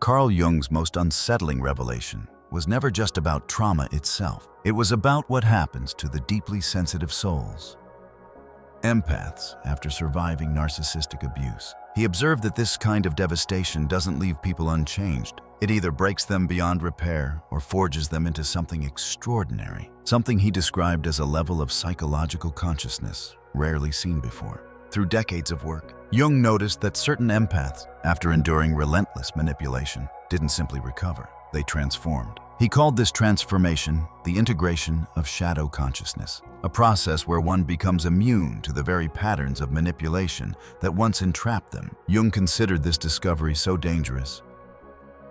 Carl Jung's most unsettling revelation was never just about trauma itself. It was about what happens to the deeply sensitive souls. Empaths, after surviving narcissistic abuse. He observed that this kind of devastation doesn't leave people unchanged. It either breaks them beyond repair or forges them into something extraordinary, something he described as a level of psychological consciousness rarely seen before. Through decades of work, Jung noticed that certain empaths, after enduring relentless manipulation, didn't simply recover, they transformed. He called this transformation the integration of shadow consciousness, a process where one becomes immune to the very patterns of manipulation that once entrapped them. Jung considered this discovery so dangerous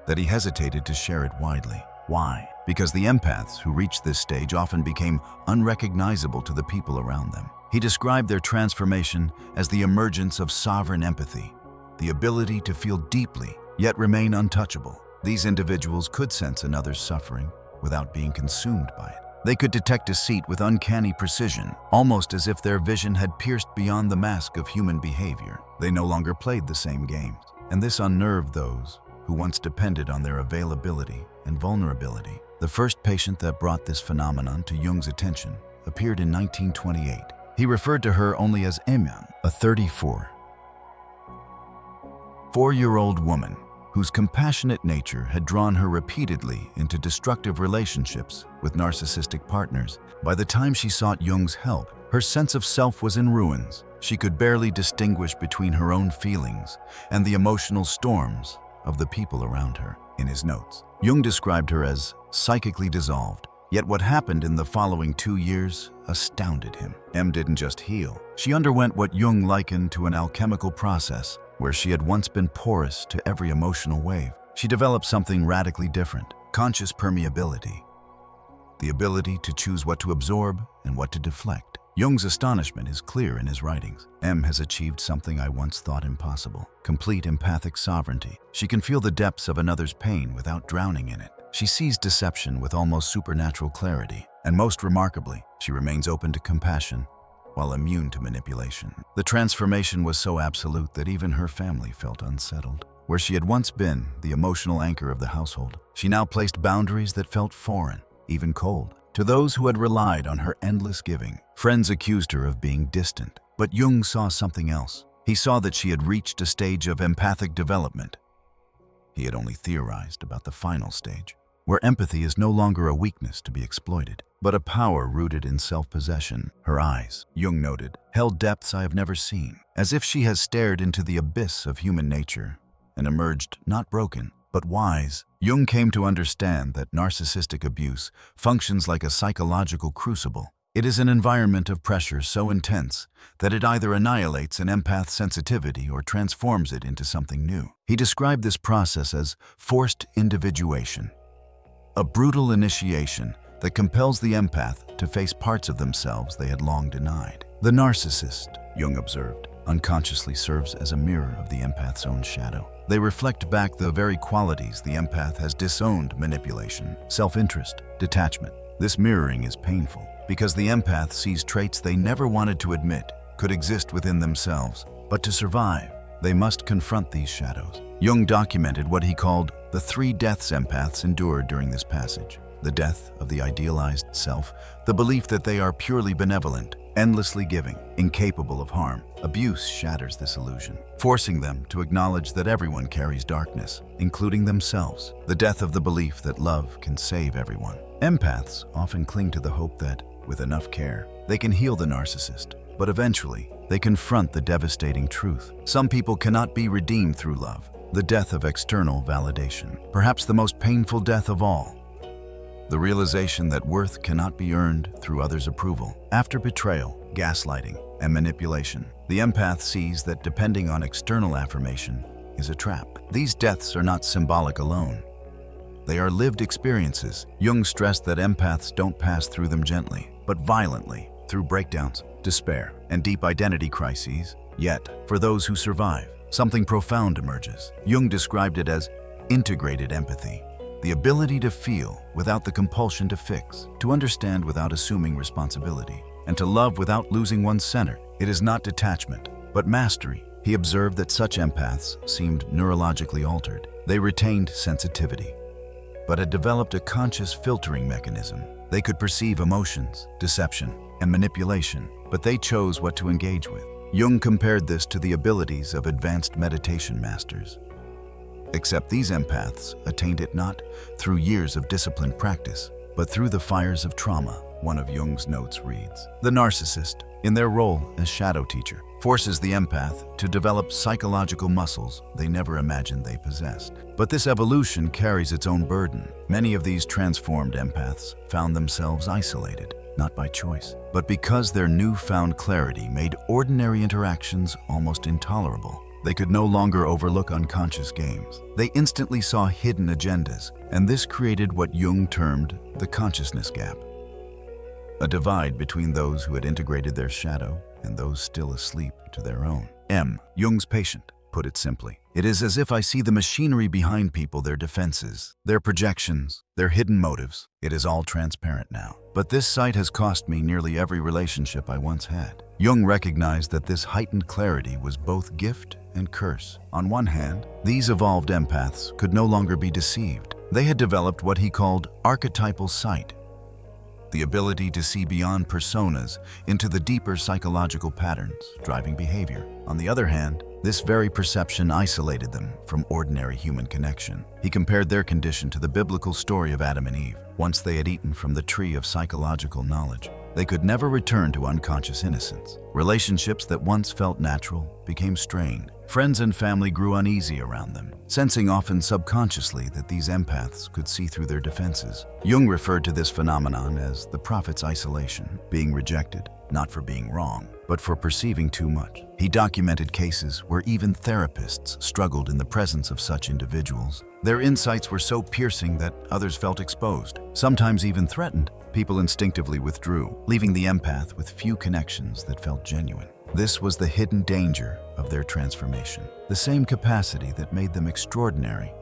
that he hesitated to share it widely. Why? Because the empaths who reached this stage often became unrecognizable to the people around them. He described their transformation as the emergence of sovereign empathy, the ability to feel deeply yet remain untouchable. These individuals could sense another's suffering without being consumed by it. They could detect deceit with uncanny precision, almost as if their vision had pierced beyond the mask of human behavior. They no longer played the same games, and this unnerved those who once depended on their availability and vulnerability. The first patient that brought this phenomenon to Jung's attention appeared in 1928. He referred to her only as Empath, a 34-year-old woman whose compassionate nature had drawn her repeatedly into destructive relationships with narcissistic partners. By the time she sought Jung's help, her sense of self was in ruins. She could barely distinguish between her own feelings and the emotional storms of the people around her. In his notes, Jung described her as psychically dissolved. Yet what happened in the following 2 years astounded him. Em didn't just heal. She underwent what Jung likened to an alchemical process. Where she had once been porous to every emotional wave, she developed something radically different: conscious permeability. The ability to choose what to absorb and what to deflect. Jung's astonishment is clear in his writings. Em has achieved something I once thought impossible: complete empathic sovereignty. She can feel the depths of another's pain without drowning in it. She sees deception with almost supernatural clarity. And most remarkably, she remains open to compassion while immune to manipulation. The transformation was so absolute that even her family felt unsettled. Where she had once been the emotional anchor of the household, she now placed boundaries that felt foreign, even cold, to those who had relied on her endless giving. Friends accused her of being distant, but Jung saw something else. He saw that she had reached a stage of empathic development. He had only theorized about the final stage, where empathy is no longer a weakness to be exploited, but a power rooted in self-possession. Her eyes, Jung noted, held depths I have never seen, as if she has stared into the abyss of human nature and emerged not broken, but wise. Jung came to understand that narcissistic abuse functions like a psychological crucible. It is an environment of pressure so intense that it either annihilates an empath's sensitivity or transforms it into something new. He described this process as forced individuation, a brutal initiation that compels the empath to face parts of themselves they had long denied. The narcissist, Jung observed, unconsciously serves as a mirror of the empath's own shadow. They reflect back the very qualities the empath has disowned: manipulation, self-interest, detachment. This mirroring is painful because the empath sees traits they never wanted to admit could exist within themselves. But to survive, they must confront these shadows. Jung documented what he called the 3 deaths empaths endured during this passage: the death of the idealized self, the belief that they are purely benevolent, endlessly giving, incapable of harm. Abuse shatters this illusion, forcing them to acknowledge that everyone carries darkness, including themselves. The death of the belief that love can save everyone. Empaths often cling to the hope that, with enough care, they can heal the narcissist, but eventually, they confront the devastating truth. Some people cannot be redeemed through love. The death of external validation, perhaps the most painful death of all. The realization that worth cannot be earned through others' approval. After betrayal, gaslighting, and manipulation, the empath sees that depending on external affirmation is a trap. These deaths are not symbolic alone. They are lived experiences. Jung stressed that empaths don't pass through them gently, but violently, through breakdowns, despair, and deep identity crises. Yet, for those who survive, something profound emerges. Jung described it as integrated empathy, the ability to feel without the compulsion to fix, to understand without assuming responsibility, and to love without losing one's center. It is not detachment, but mastery, He observed that such empaths seemed neurologically altered. They retained sensitivity, but had developed a conscious filtering mechanism. They could perceive emotions, deception, and manipulation, but they chose what to engage with. Jung compared this to the abilities of advanced meditation masters. Except these empaths attained it not through years of disciplined practice, but through the fires of trauma. One of Jung's notes reads, "The narcissist, in their role as shadow teacher, forces the empath to develop psychological muscles they never imagined they possessed. But this evolution carries its own burden. Many of these transformed empaths found themselves isolated, not by choice, but because their newfound clarity made ordinary interactions almost intolerable. They could no longer overlook unconscious games. They instantly saw hidden agendas, and this created what Jung termed the consciousness gap, a divide between those who had integrated their shadow and those still asleep to their own." Jung's patient put it simply, "It is as if I see the machinery behind people, their defenses, their projections, their hidden motives. It is all transparent now. But this sight has cost me nearly every relationship I once had." Jung recognized that this heightened clarity was both gift and curse. On one hand, these evolved empaths could no longer be deceived. They had developed what he called archetypal sight, the ability to see beyond personas into the deeper psychological patterns driving behavior. On the other hand, this very perception isolated them from ordinary human connection. He compared their condition to the biblical story of Adam and Eve. Once they had eaten from the tree of psychological knowledge, they could never return to unconscious innocence. Relationships that once felt natural became strained. Friends and family grew uneasy around them, sensing often subconsciously that these empaths could see through their defenses. Jung referred to this phenomenon as the prophet's isolation, being rejected, not for being wrong, but for perceiving too much. He documented cases where even therapists struggled in the presence of such individuals. Their insights were so piercing that others felt exposed, sometimes even threatened. People instinctively withdrew, leaving the empath with few connections that felt genuine. This was the hidden danger of their transformation. The same capacity that made them extraordinary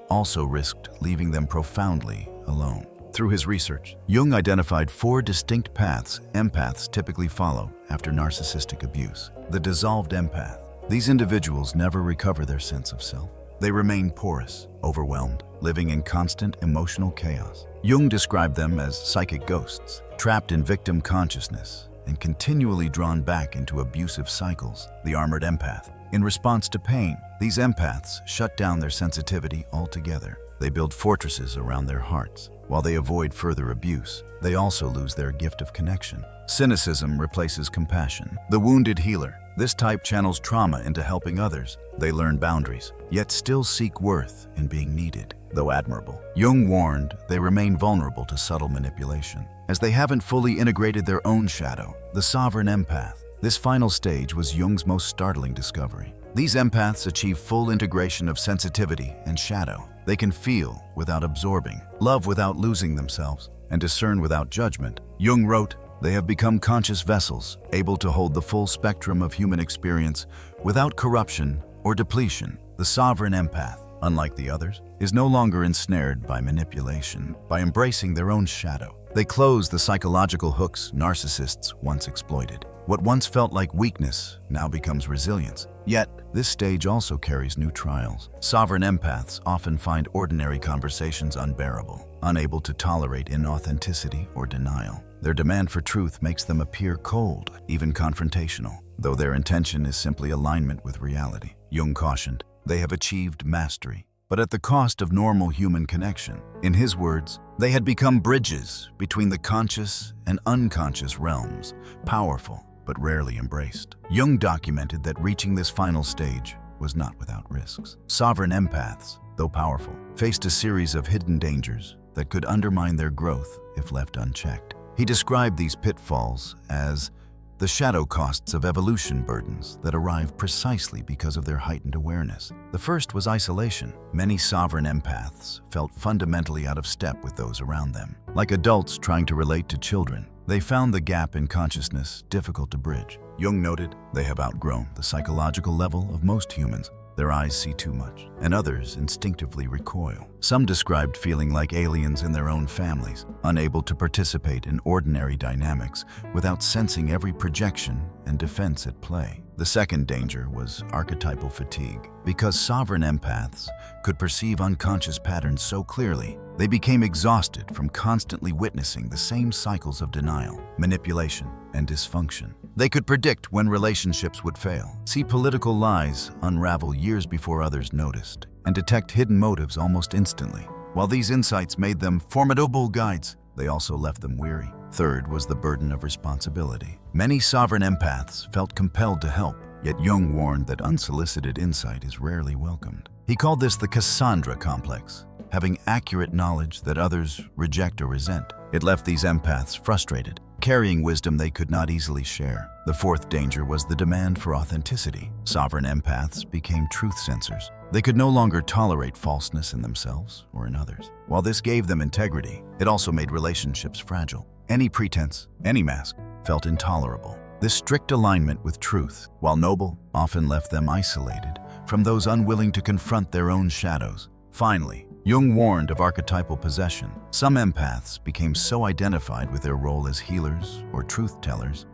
also risked leaving them profoundly alone. Through his research, Jung identified 4 distinct paths empaths typically follow after narcissistic abuse. The dissolved empath. These individuals never recover their sense of self. They remain porous, overwhelmed, living in constant emotional chaos. Jung described them as psychic ghosts, trapped in victim consciousness and continually drawn back into abusive cycles. The armored empath. In response to pain, these empaths shut down their sensitivity altogether. They build fortresses around their hearts. While they avoid further abuse, they also lose their gift of connection. Cynicism replaces compassion. The wounded healer. This type channels trauma into helping others. They learn boundaries, yet still seek worth in being needed. Though admirable, Jung warned they remain vulnerable to subtle manipulation, as they haven't fully integrated their own shadow, the sovereign empath. This final stage was Jung's most startling discovery. These empaths achieve full integration of sensitivity and shadow. They can feel without absorbing, love without losing themselves, and discern without judgment. Jung wrote, "They have become conscious vessels, able to hold the full spectrum of human experience without corruption or depletion." The sovereign empath, unlike the others, is no longer ensnared by manipulation. By embracing their own shadow, they close the psychological hooks narcissists once exploited. What once felt like weakness now becomes resilience. Yet, this stage also carries new trials. Sovereign empaths often find ordinary conversations unbearable, unable to tolerate inauthenticity or denial. Their demand for truth makes them appear cold, even confrontational, though their intention is simply alignment with reality. Jung cautioned, they have achieved mastery, but at the cost of normal human connection. In his words, they had become bridges between the conscious and unconscious realms, powerful but rarely embraced. Jung documented that reaching this final stage was not without risks. Sovereign empaths, though powerful, faced a series of hidden dangers that could undermine their growth if left unchecked. He described these pitfalls as the shadow costs of evolution burdens that arrive precisely because of their heightened awareness. The first was isolation. Many sovereign empaths felt fundamentally out of step with those around them. Like adults trying to relate to children, they found the gap in consciousness difficult to bridge. Jung noted they have outgrown the psychological level of most humans. their eyes see too much, and others instinctively recoil. Some described feeling like aliens in their own families, unable to participate in ordinary dynamics without sensing every projection and defense at play. The second danger was archetypal fatigue. Because sovereign empaths could perceive unconscious patterns so clearly, they became exhausted from constantly witnessing the same cycles of denial, manipulation, and dysfunction. They could predict when relationships would fail, see political lies unravel years before others noticed, and detect hidden motives almost instantly. While these insights made them formidable guides, they also left them weary. Third was the burden of responsibility. Many sovereign empaths felt compelled to help, yet Jung warned that unsolicited insight is rarely welcomed. He called this the Cassandra complex, having accurate knowledge that others reject or resent. It left these empaths frustrated, carrying wisdom they could not easily share. The fourth danger was the demand for authenticity. Sovereign empaths became truth censors. They could no longer tolerate falseness in themselves or in others. While this gave them integrity, it also made relationships fragile. Any pretense, any mask, felt intolerable. This strict alignment with truth, while noble, often left them isolated from those unwilling to confront their own shadows. Finally, Jung warned of archetypal possession. Some empaths became so identified with their role as healers or truth-tellers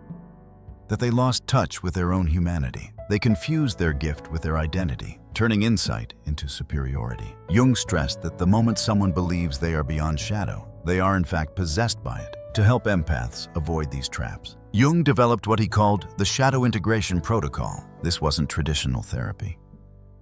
that they lost touch with their own humanity. They confused their gift with their identity, turning insight into superiority. Jung stressed that the moment someone believes they are beyond shadow, they are in fact possessed by it. To help empaths avoid these traps, Jung developed what he called the shadow integration protocol. This wasn't traditional therapy.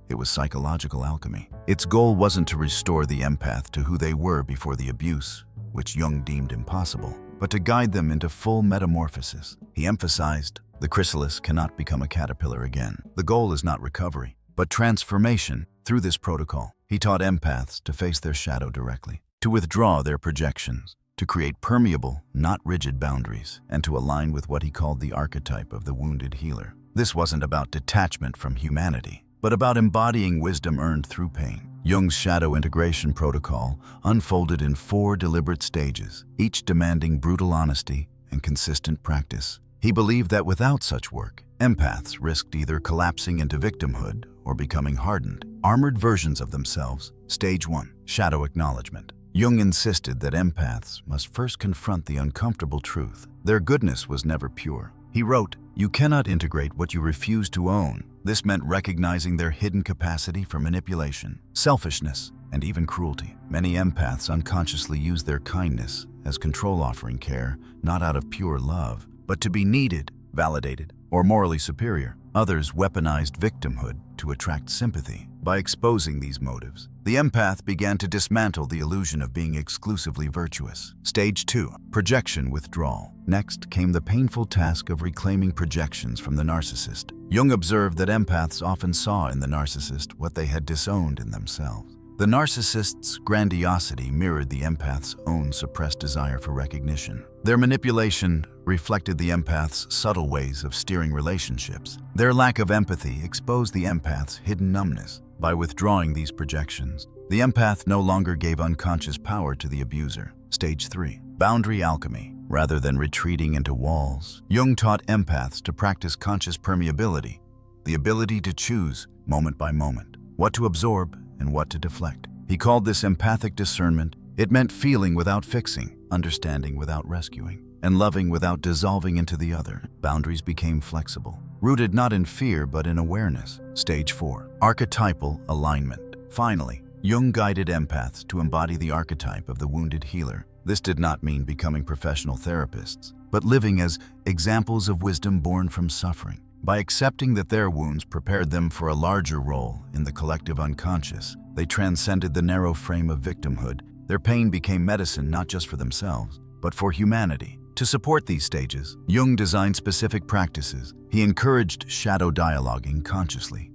It was psychological alchemy. Its goal wasn't to restore the empath to who they were before the abuse, which Jung deemed impossible, but to guide them into full metamorphosis. He emphasized, the chrysalis cannot become a caterpillar again. The goal is not recovery, but transformation. Through this protocol, he taught empaths to face their shadow directly, to withdraw their projections, to create permeable, not rigid boundaries, and to align with what he called the archetype of the wounded healer. This wasn't about detachment from humanity, but about embodying wisdom earned through pain. Jung's shadow integration protocol unfolded in 4 deliberate stages, each demanding brutal honesty and consistent practice. He believed that without such work, empaths risked either collapsing into victimhood or becoming hardened, armored versions of themselves. Stage 1. Shadow acknowledgment. Jung insisted that empaths must first confront the uncomfortable truth. Their goodness was never pure. He wrote, "You cannot integrate what you refuse to own." This meant recognizing their hidden capacity for manipulation, selfishness, and even cruelty. Many empaths unconsciously use their kindness as control, offering care, not out of pure love, but to be needed, validated, or morally superior. Others weaponized victimhood to attract sympathy. By exposing these motives, the empath began to dismantle the illusion of being exclusively virtuous. Stage 2. Projection withdrawal. Next came the painful task of reclaiming projections from the narcissist. Jung observed that empaths often saw in the narcissist what they had disowned in themselves. The narcissist's grandiosity mirrored the empath's own suppressed desire for recognition. Their manipulation reflected the empath's subtle ways of steering relationships. Their lack of empathy exposed the empath's hidden numbness. By withdrawing these projections, the empath no longer gave unconscious power to the abuser. Stage 3. Boundary alchemy. Rather than retreating into walls, Jung taught empaths to practice conscious permeability, the ability to choose, moment by moment, what to absorb and what to deflect. He called this empathic discernment. It meant feeling without fixing, understanding without rescuing, and loving without dissolving into the other. Boundaries became flexible, rooted not in fear but in awareness. Stage 4. Archetypal alignment. Finally, Jung guided empaths to embody the archetype of the wounded healer. This did not mean becoming professional therapists, but living as examples of wisdom born from suffering. By accepting that their wounds prepared them for a larger role in the collective unconscious, they transcended the narrow frame of victimhood. Their pain became medicine not just for themselves, but for humanity. To support these stages, Jung designed specific practices. He encouraged shadow dialoguing consciously,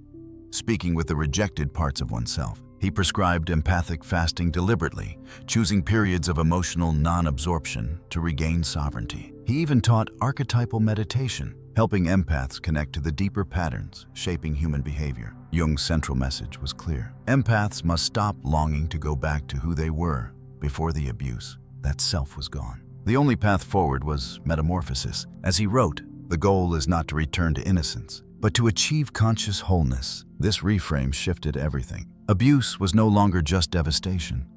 speaking with the rejected parts of oneself. He prescribed empathic fasting deliberately, choosing periods of emotional non-absorption to regain sovereignty. He even taught archetypal meditation, helping empaths connect to the deeper patterns shaping human behavior. Jung's central message was clear. Empaths must stop longing to go back to who they were before the abuse. That self was gone. The only path forward was metamorphosis. As he wrote, the goal is not to return to innocence. But to achieve conscious wholeness, this reframe shifted everything. Abuse was no longer just devastation.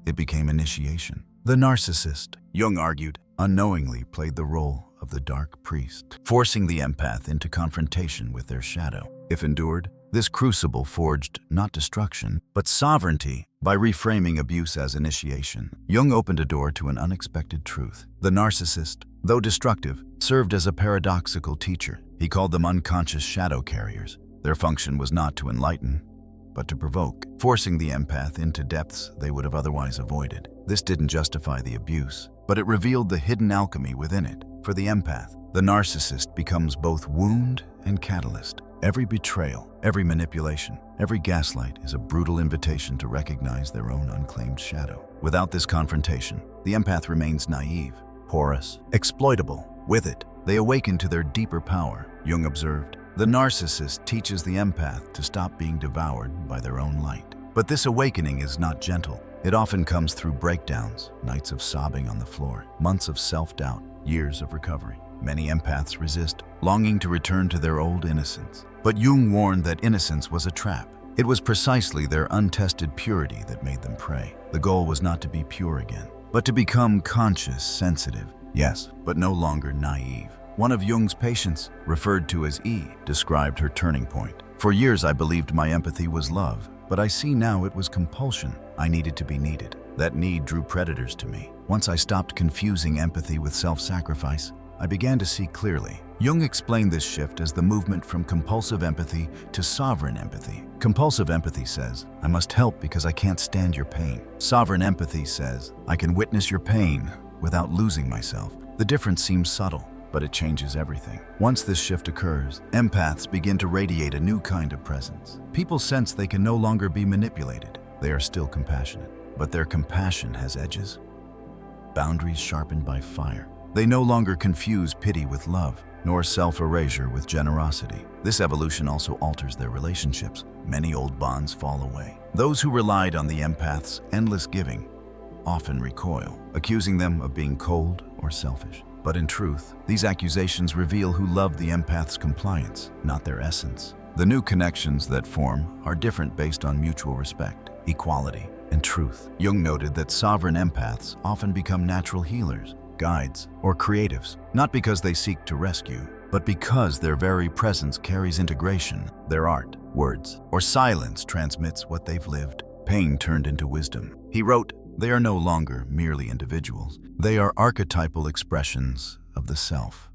It became initiation. The narcissist, Jung argued, unknowingly played the role of the dark priest, forcing the empath into confrontation with their shadow. If endured, this crucible forged not destruction, but sovereignty. By reframing abuse as initiation, Jung opened a door to an unexpected truth. The narcissist, though destructive, served as a paradoxical teacher. He called them unconscious shadow carriers. Their function was not to enlighten, but to provoke, forcing the empath into depths they would have otherwise avoided. This didn't justify the abuse, but it revealed the hidden alchemy within it. For the empath, the narcissist becomes both wound and catalyst. Every betrayal, every manipulation, every gaslight is a brutal invitation to recognize their own unclaimed shadow. Without this confrontation, the empath remains naive, porous, exploitable. With it, they awaken to their deeper power. Jung observed, the narcissist teaches the empath to stop being devoured by their own light. But this awakening is not gentle. It often comes through breakdowns, nights of sobbing on the floor, months of self-doubt, years of recovery. Many empaths resist, longing to return to their old innocence. But Jung warned that innocence was a trap. It was precisely their untested purity that made them prey. The goal was not to be pure again, but to become conscious, sensitive, yes, but no longer naive. One of Jung's patients, referred to as E, described her turning point. For years I believed my empathy was love, but I see now it was compulsion. I needed to be needed. That need drew predators to me. Once I stopped confusing empathy with self-sacrifice, I began to see clearly. Jung explained this shift as the movement from compulsive empathy to sovereign empathy. Compulsive empathy says, I must help because I can't stand your pain. Sovereign empathy says, I can witness your pain without losing myself. The difference seems subtle, but it changes everything. Once this shift occurs, empaths begin to radiate a new kind of presence. People sense they can no longer be manipulated. They are still compassionate, but their compassion has edges, boundaries sharpened by fire. They no longer confuse pity with love, nor self-erasure with generosity. This evolution also alters their relationships. Many old bonds fall away. Those who relied on the empath's endless giving often recoil, accusing them of being cold or selfish. But in truth, these accusations reveal who loved the empath's compliance, not their essence. The new connections that form are different based on mutual respect, equality, and truth. Jung noted that sovereign empaths often become natural healers, guides, or creatives, not because they seek to rescue, but because their very presence carries integration. Their art, words, or silence transmits what they've lived, pain turned into wisdom. He wrote, they are no longer merely individuals. They are archetypal expressions of the self,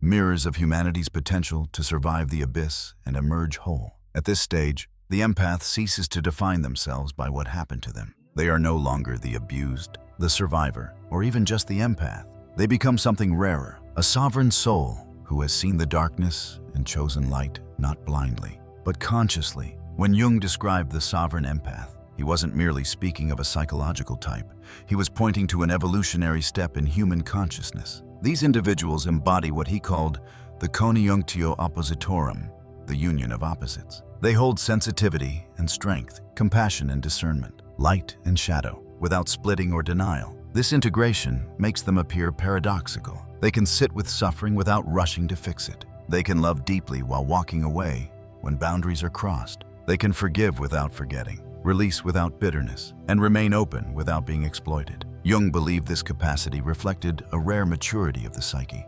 mirrors of humanity's potential to survive the abyss and emerge whole. At this stage, the empath ceases to define themselves by what happened to them. They are no longer the abused, the survivor, or even just the empath. They become something rarer, a sovereign soul who has seen the darkness and chosen light, not blindly, but consciously. When Jung described the sovereign empath, he wasn't merely speaking of a psychological type. He was pointing to an evolutionary step in human consciousness. These individuals embody what he called the coniunctio oppositorum, the union of opposites. They hold sensitivity and strength, compassion and discernment, light and shadow, without splitting or denial. This integration makes them appear paradoxical. They can sit with suffering without rushing to fix it. They can love deeply while walking away when boundaries are crossed. They can forgive without forgetting, release without bitterness, and remain open without being exploited. Jung believed this capacity reflected a rare maturity of the psyche,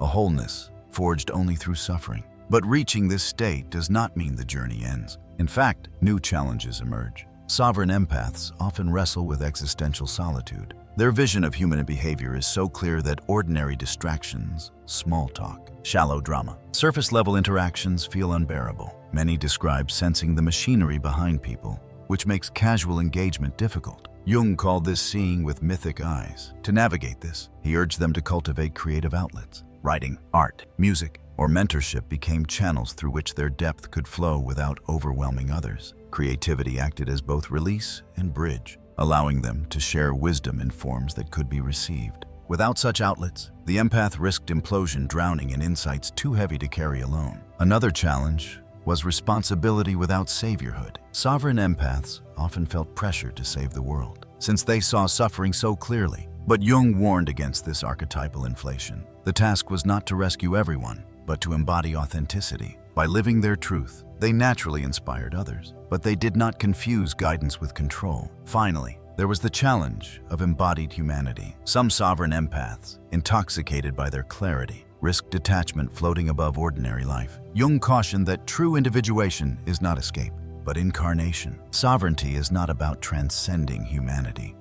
a wholeness forged only through suffering. But reaching this state does not mean the journey ends. In fact, new challenges emerge. Sovereign empaths often wrestle with existential solitude. Their vision of human behavior is so clear that ordinary distractions, small talk, shallow drama, surface-level interactions feel unbearable. Many describe sensing the machinery behind people, which makes casual engagement difficult. Jung called this seeing with mythic eyes. To navigate this, he urged them to cultivate creative outlets. Writing, art, music, or mentorship became channels through which their depth could flow without overwhelming others. Creativity acted as both release and bridge, allowing them to share wisdom in forms that could be received. Without such outlets, the empath risked implosion, drowning in insights too heavy to carry alone. Another challenge was responsibility without saviorhood. Sovereign empaths often felt pressure to save the world, since they saw suffering so clearly. But Jung warned against this archetypal inflation. The task was not to rescue everyone, but to embody authenticity. By living their truth, they naturally inspired others, but they did not confuse guidance with control. Finally, there was the challenge of embodied humanity. Some sovereign empaths, intoxicated by their clarity, risked detachment floating above ordinary life. Jung cautioned that true individuation is not escape, but incarnation. Sovereignty is not about transcending humanity.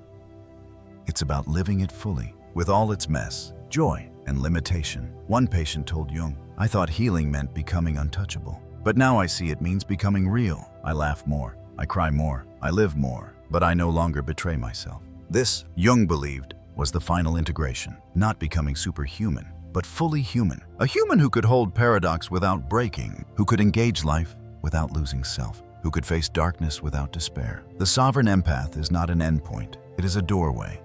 It's about living it fully, with all its mess, joy, and limitation. One patient told Jung, "I thought healing meant becoming untouchable, but now I see it means becoming real. I laugh more, I cry more, I live more, but I no longer betray myself." This, Jung believed, was the final integration, not becoming superhuman, but fully human. A human who could hold paradox without breaking, who could engage life without losing self, who could face darkness without despair. The sovereign empath is not an endpoint. It is a doorway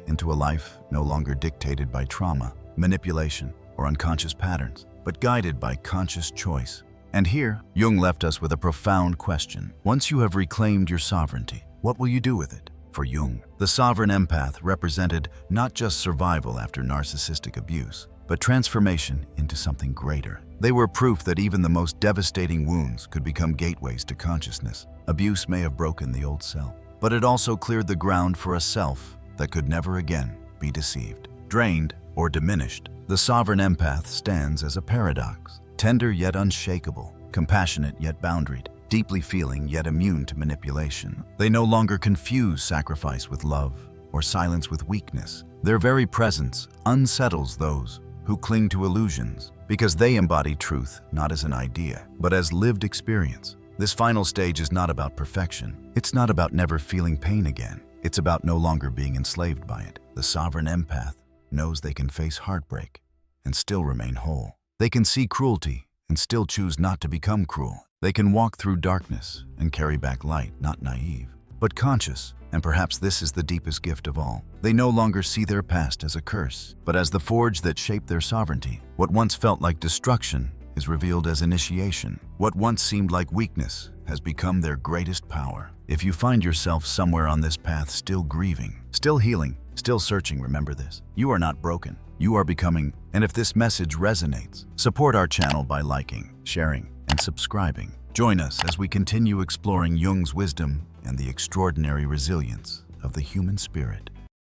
into a life no longer dictated by trauma, manipulation, or unconscious patterns, but guided by conscious choice. And here, Jung left us with a profound question. Once you have reclaimed your sovereignty, what will you do with it? For Jung, the sovereign empath represented not just survival after narcissistic abuse, but transformation into something greater. They were proof that even the most devastating wounds could become gateways to consciousness. Abuse may have broken the old self, but it also cleared the ground for a self that could never again be deceived. Drained or diminished, the sovereign empath stands as a paradox, tender yet unshakable, compassionate yet boundaried, deeply feeling yet immune to manipulation. They no longer confuse sacrifice with love or silence with weakness. Their very presence unsettles those who cling to illusions because they embody truth not as an idea, but as lived experience. This final stage is not about perfection. It's not about never feeling pain again. It's about no longer being enslaved by it. The sovereign empath knows they can face heartbreak and still remain whole. They can see cruelty and still choose not to become cruel. They can walk through darkness and carry back light, not naive, but conscious. And perhaps this is the deepest gift of all. They no longer see their past as a curse, but as the forge that shaped their sovereignty. What once felt like destruction is revealed as initiation. What once seemed like weakness has become their greatest power. If you find yourself somewhere on this path still grieving, still healing, still searching, remember this. You are not broken. You are becoming. And if this message resonates, support our channel by liking, sharing, and subscribing. Join us as we continue exploring Jung's wisdom and the extraordinary resilience of the human spirit.